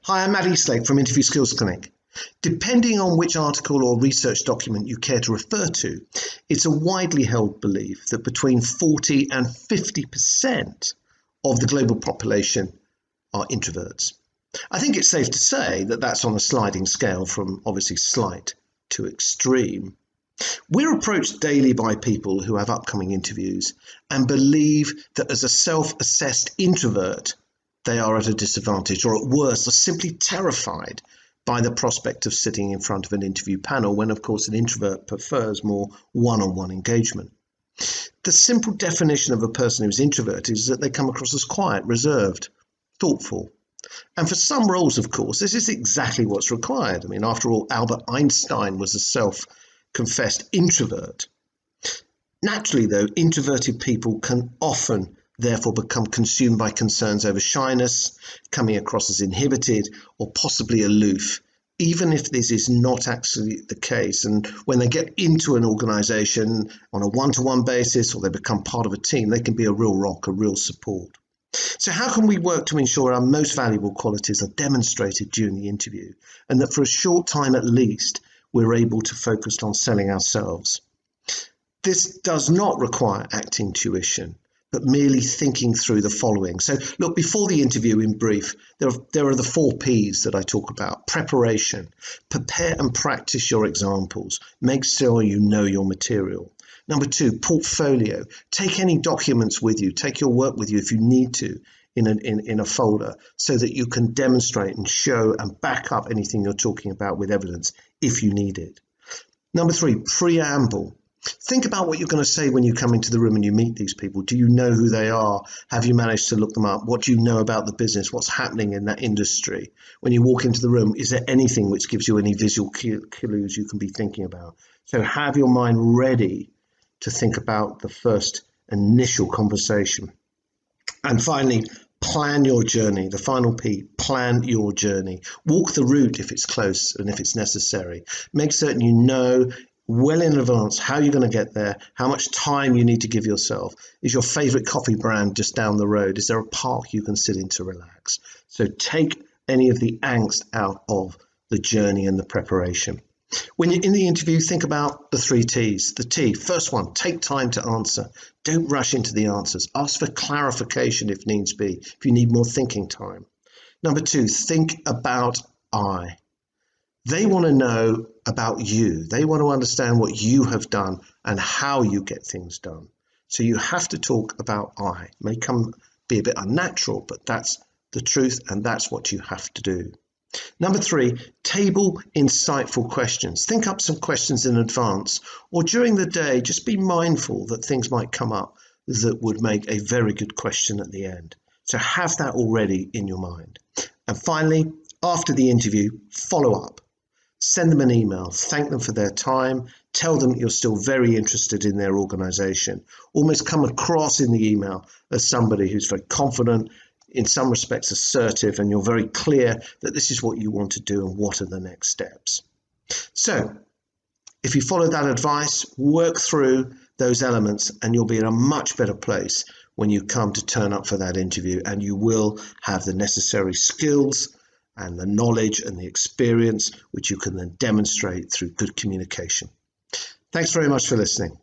Hi, I'm Matt Eastlake from Interview Skills Clinic. Depending on which article or research document you care to refer to, it's a widely held belief that between 40 and 50% of the global population are introverts. I think it's safe to say that that's on a sliding scale from obviously slight to extreme. We're approached daily by people who have upcoming interviews and believe that as a self-assessed introvert, they are at a disadvantage, or at worst, are simply terrified by the prospect of sitting in front of an interview panel when, of course, an introvert prefers more one-on-one engagement. The simple definition of a person who's introverted is that they come across as quiet, reserved, thoughtful. And for some roles, of course, this is exactly what's required. I mean, after all, Albert Einstein was a self-confessed introvert. Naturally, though, introverted people can often therefore become consumed by concerns over shyness, coming across as inhibited or possibly aloof, even if this is not actually the case. And when they get into an organization on a one-to-one basis or they become part of a team, they can be a real rock, a real support. So how can we work to ensure our most valuable qualities are demonstrated during the interview, and that for a short time at least, we're able to focus on selling ourselves? This does not require acting tuition, but merely thinking through the following. So look, before the interview, in brief, there are the 4 Ps that I talk about. Preparation: prepare and practice your examples. Make sure you know your material. Number 2, portfolio. Take any documents with you. Take your work with you if you need to in a folder, so that you can demonstrate and show and back up anything you're talking about with evidence if you need it. Number 3, preamble. Think about what you're going to say when you come into the room and you meet these people. Do you know who they are? Have you managed to look them up? What do you know about the business? What's happening in that industry? When you walk into the room, is there anything which gives you any visual clues you can be thinking about? So have your mind ready to think about the first initial conversation. And finally, plan your journey. The final P, plan your journey. Walk the route if it's close and if it's necessary. Make certain you know well in advance how you're going to get there, how much time you need to give yourself. Is your favorite coffee brand just down the road? Is there a park you can sit in to relax? So take any of the angst out of the journey and the preparation. When you're in the interview, think about the 3 T's. The T, first one, take time to answer. Don't rush into the answers. Ask for clarification if needs be, if you need more thinking time. Number 2, think about I. They want to know about you. They want to understand what you have done and how you get things done. So you have to talk about I. It may be a bit unnatural, but that's the truth and that's what you have to do. Number 3, table insightful questions. Think up some questions in advance, or during the day, just be mindful that things might come up that would make a very good question at the end. So have that already in your mind. And finally, after the interview, follow up. Send them an email, thank them for their time, tell them you're still very interested in their organization. Almost come across in the email as somebody who's very confident, in some respects assertive, and you're very clear that this is what you want to do and what are the next steps. So if you follow that advice, work through those elements, and you'll be in a much better place when you come to turn up for that interview, and you will have the necessary skills and the knowledge and the experience which you can then demonstrate through good communication. Thanks very much for listening.